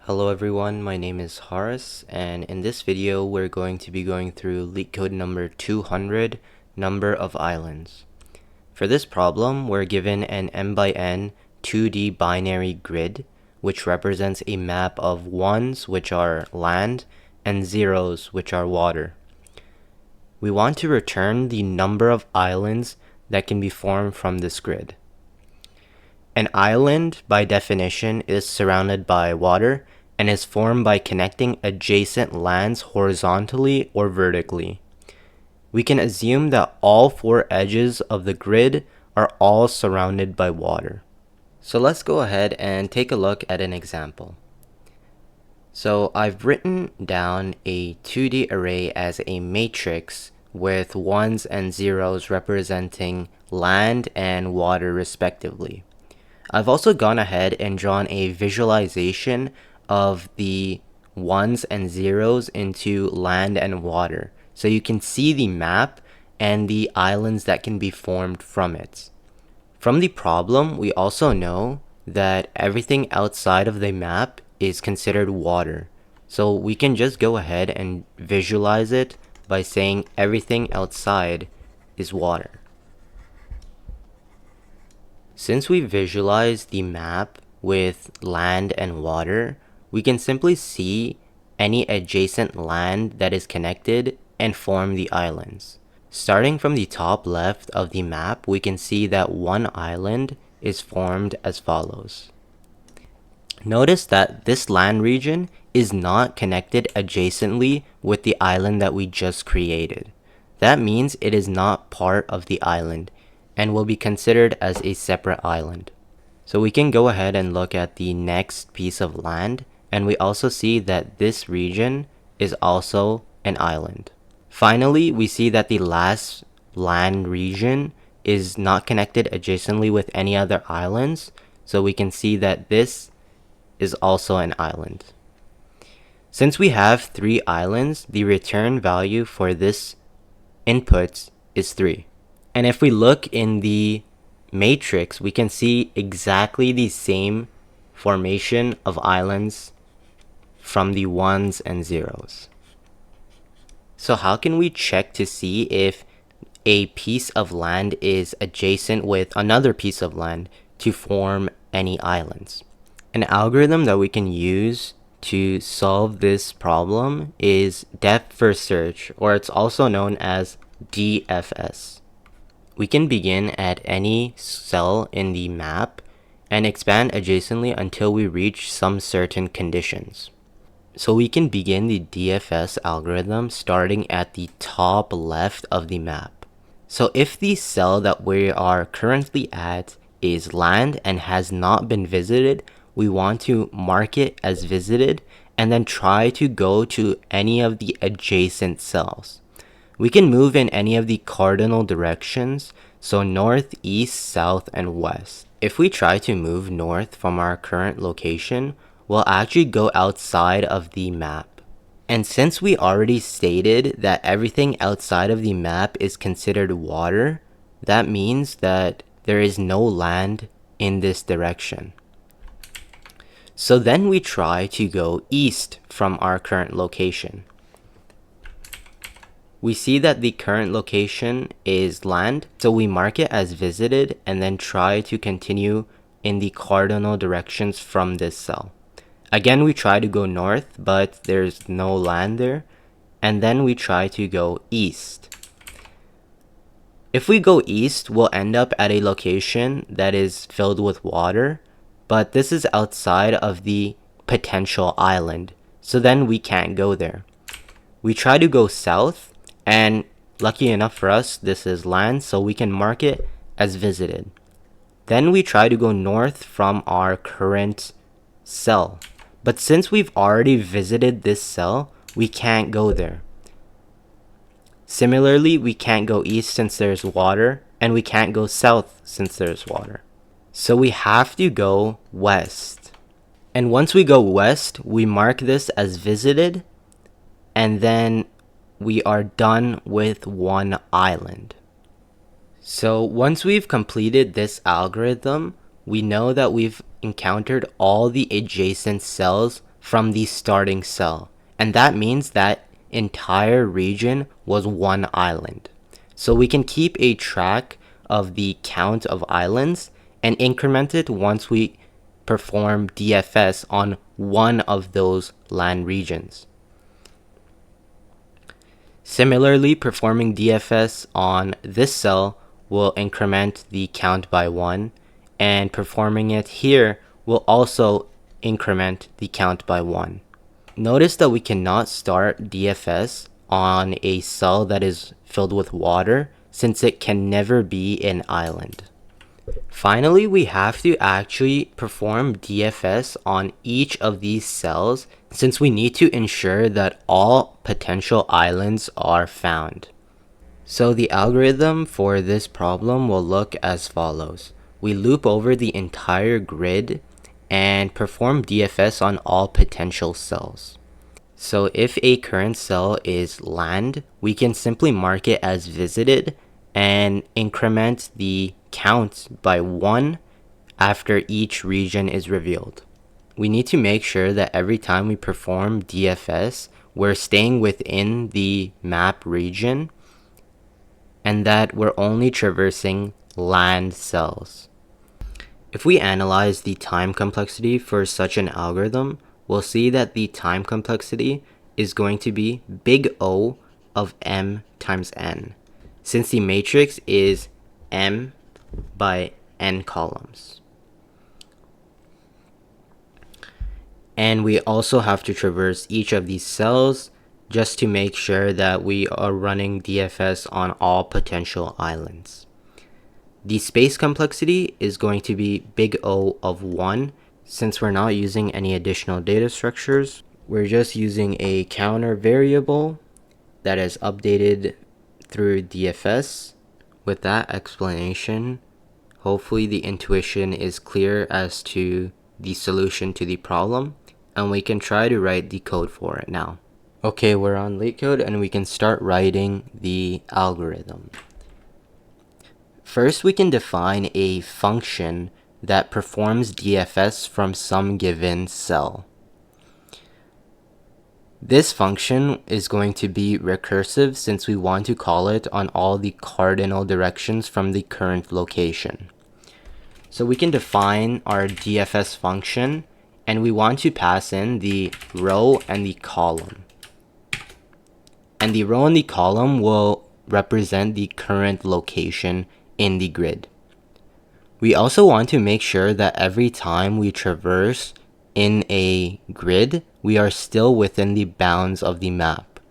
Hello everyone, my name is Horace, and in this video we're going to be going through LeetCode number 200, number of islands. For this problem, we're given an m by n 2D binary grid, which represents a map of ones, which are land, and zeros, which are water. We want to return the number of islands that can be formed from this grid. An island, by definition, is surrounded by water and is formed by connecting adjacent lands horizontally or vertically. We can assume that all four edges of the grid are all surrounded by water. So let's go ahead and take a look at an example. So I've written down a 2D array as a matrix with ones and zeros representing land and water respectively. I've also gone ahead and drawn a visualization of the ones and zeros into land and water, so you can see the map and the islands that can be formed from it. From the problem, we also know that everything outside of the map is considered water, so we can just go ahead and visualize it by saying everything outside is water. Since we visualize the map with land and water, we can simply see any adjacent land that is connected and form the islands. Starting from the top left of the map, we can see that one island is formed as follows. Notice that this land region is not connected adjacently with the island that we just created. That means it is not part of the island and will be considered as a separate island. So we can go ahead and look at the next piece of land, and we also see that this region is also an island. Finally, we see that the last land region is not connected adjacently with any other islands, so we can see that this is also an island. Since we have 3 islands, the return value for this input is 3. And if we look in the matrix, we can see exactly the same formation of islands from the ones and zeros. So how can we check to see if a piece of land is adjacent with another piece of land to form any islands? An algorithm that we can use to solve this problem is depth first search, or it's also known as DFS. We can begin at any cell in the map and expand adjacently until we reach some certain conditions. So we can begin the DFS algorithm starting at the top left of the map. So if the cell that we are currently at is land and has not been visited, we want to mark it as visited and then try to go to any of the adjacent cells. We can move in any of the cardinal directions, so north, east, south, and west. If we try to move north from our current location, we'll actually go outside of the map. And since we already stated that everything outside of the map is considered water, that means that there is no land in this direction. So then we try to go east from our current location. We see that the current location is land, so we mark it as visited and then try to continue in the cardinal directions from this cell. Again, we try to go north, but there's no land there, and then we try to go east. If we go east, we'll end up at a location that is filled with water, but this is outside of the potential island, so then we can't go there. We try to go south, and lucky enough for us, this is land, so we can mark it as visited. Then we try to go north from our current cell. But since we've already visited this cell, we can't go there. Similarly, we can't go east since there's water, and we can't go south since there's water. So we have to go west. And once we go west, we mark this as visited, and then we are done with one island. So once we've completed this algorithm, we know that we've encountered all the adjacent cells from the starting cell. And that means that entire region was one island. So we can keep a track of the count of islands and increment it once we perform DFS on one of those land regions. Similarly, performing DFS on this cell will increment the count by 1, and performing it here will also increment the count by 1. Notice that we cannot start DFS on a cell that is filled with water, since it can never be an island. Finally, we have to actually perform DFS on each of these cells, since we need to ensure that all potential islands are found. So the algorithm for this problem will look as follows. We loop over the entire grid and perform DFS on all potential cells. So if a current cell is land, we can simply mark it as visited and increment the count by 1 after each region is revealed. We need to make sure that every time we perform DFS, we're staying within the map region and that we're only traversing land cells. If we analyze the time complexity for such an algorithm, we'll see that the time complexity is going to be big O of m times n, since the matrix is m by n columns. And we also have to traverse each of these cells just to make sure that we are running DFS on all potential islands. The space complexity is going to be big O of 1. Since we're not using any additional data structures, we're just using a counter variable that is updated through DFS. With that explanation, hopefully the intuition is clear as to the solution to the problem, and we can try to write the code for it now. Okay, we're on LeetCode and we can start writing the algorithm. First, we can define a function that performs DFS from some given cell. This function is going to be recursive since we want to call it on all the cardinal directions from the current location. So we can define our DFS function and we want to pass in the row and the column. And the row and the column will represent the current location in the grid. We also want to make sure that every time we traverse in a grid, we are still within the bounds of the map.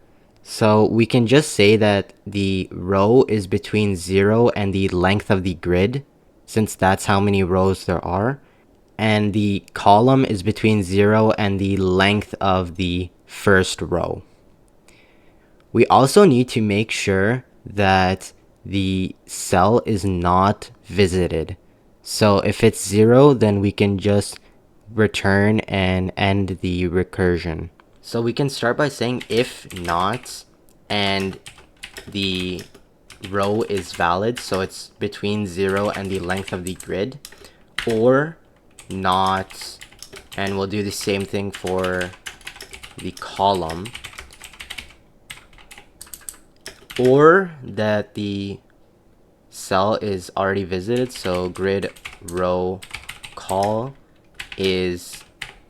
So we can just say that the row is between 0 and the length of the grid, since that's how many rows there are. And the column is between 0 and the length of the first row. We also need to make sure that the cell is not visited. So if it's 0, then we can just return and end the recursion. So we can start by saying if not, and the row is valid, so it's between 0 and the length of the grid, or not, and we'll do the same thing for the column, or that the cell is already visited, so grid row call is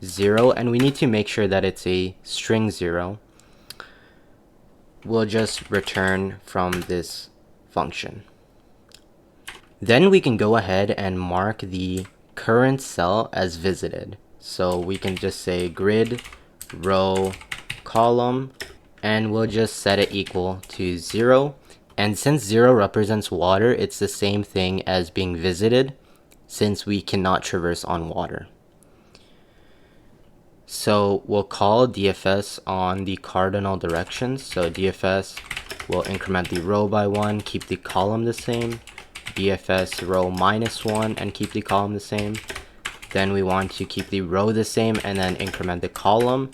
0, and we need to make sure that it's a string 0. We'll just return from this function. Then we can go ahead and mark the current cell as visited. So we can just say grid row column, and we'll just set it equal to 0. And since 0 represents water, it's the same thing as being visited, since we cannot traverse on water. So we'll call DFS on the cardinal directions. So DFS will increment the row by 1, keep the column the same. DFS row minus 1 and keep the column the same. Then we want to keep the row the same and then increment the column.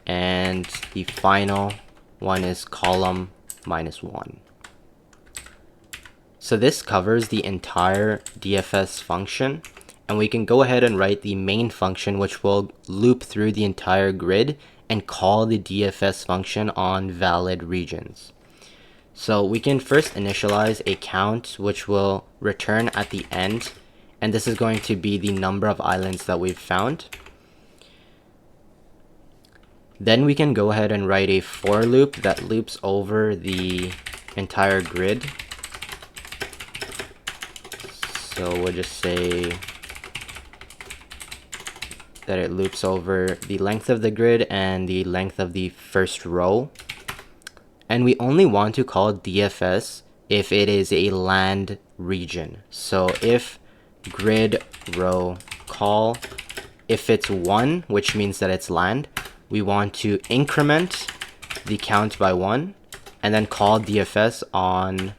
And the final one is column minus 1. So this covers the entire DFS function. And we can go ahead and write the main function, which will loop through the entire grid and call the DFS function on valid regions. So we can first initialize a count, which will return at the end, and this is going to be the number of islands that we've found. Then we can go ahead and write a for loop that loops over the entire grid. So we'll just say that it loops over the length of the grid and the length of the first row. And we only want to call DFS if it is a land region. So if grid row call, if it's 1, which means that it's land, we want to increment the count by 1 and then call DFS on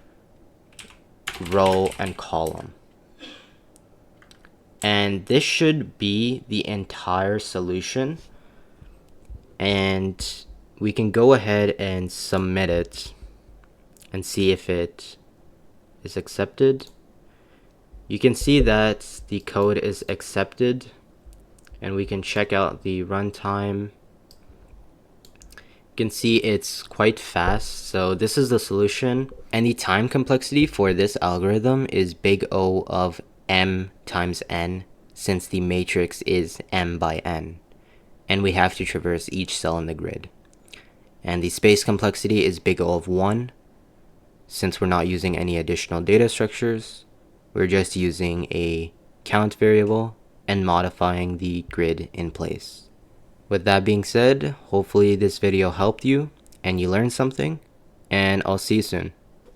row and column. And this should be the entire solution. And we can go ahead and submit it and see if it is accepted. You can see that the code is accepted, and we can check out the runtime. You can see it's quite fast. So this is the solution, and the time complexity for this algorithm is big O of m times n, since the matrix is m by n, and we have to traverse each cell in the grid. And the space complexity is big O of 1, since we're not using any additional data structures. We're just using a count variable and modifying the grid in place. With that being said, hopefully this video helped you and you learned something, and I'll see you soon.